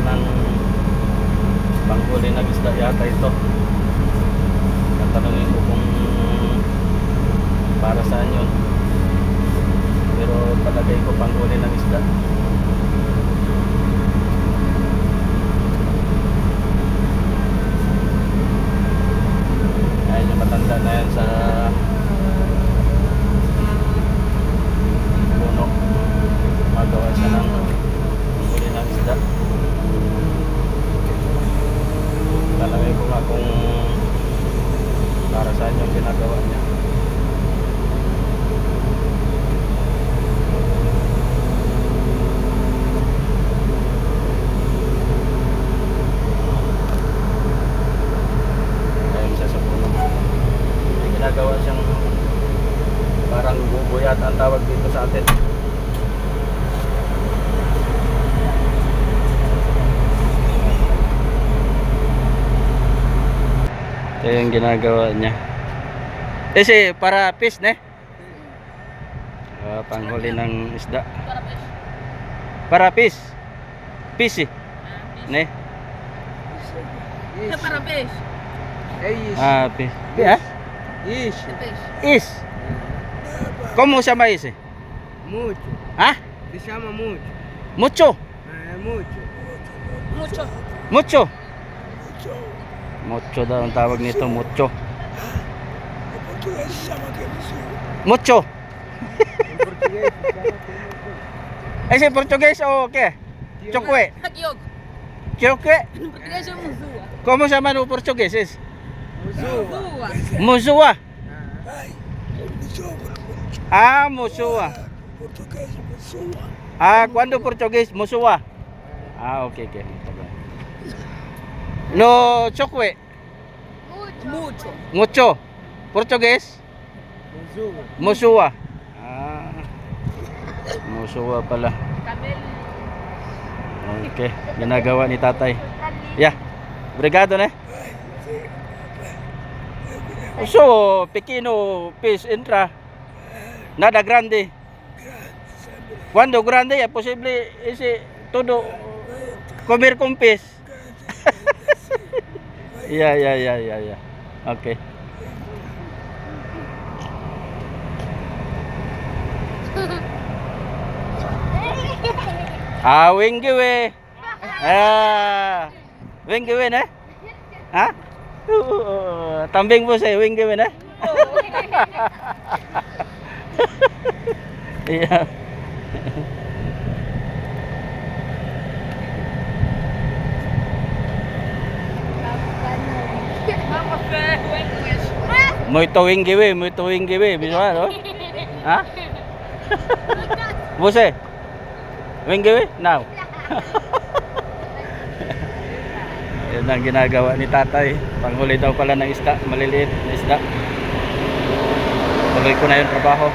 ng panghuli ng isda yata ito. Tatanungin ko kung para saan yun, pero palagay ko panghuli ng isda. Ayun yung matanda na yan sa puno, magawa siya ng panghuli ng isda. Palagay ko nga kung para saan yung ginagawa niya. Ayun siya sa puno. May ginagawa siyang parang bubuyat ang tawag dito sa atin. Ito yung ginagawa niya. Kasi para fish ne? Panghuli ng isda. Para fish. Fish eh. Ne? Para fish. Fish. Ah? Ish. Is. ¿Cómo se llama ese? Mucho. ¿Ah? Se llama mucho. Mucho. Mucho. Mucho. Mucho. Mucho daw ang tawag nito, mucho. Mucho. En portugués se llama mucho. ¿Es en portugués o qué? Chocue. Tagyog. Chocue. En portugués es musua. ¿Cómo se llama en portugués? Es Musua. musua. Ah. Musua. ¿Cuándo portugués? Musua. Okay. No, chocue. Mucho. Mucho. Portugués? Musua. Musua. Musua pala. Okay, ginagawa ni tatay. Yeah. Obrigado ne. So, pequeno fish entra. Nada grande. Cuando grande es posible ese todo comer con pez. Ya. Okay. Wingi we. Wingi we na? Ha? Tambing po sa wingi we na? Yeah. Muito wingi we, bisa no? Ha? Bose. Wingi we? Now. Yan ang ginagawa ni tatay. Panghuli daw pala ng isda, maliliit na isda. Tuloy ko na yung trabaho.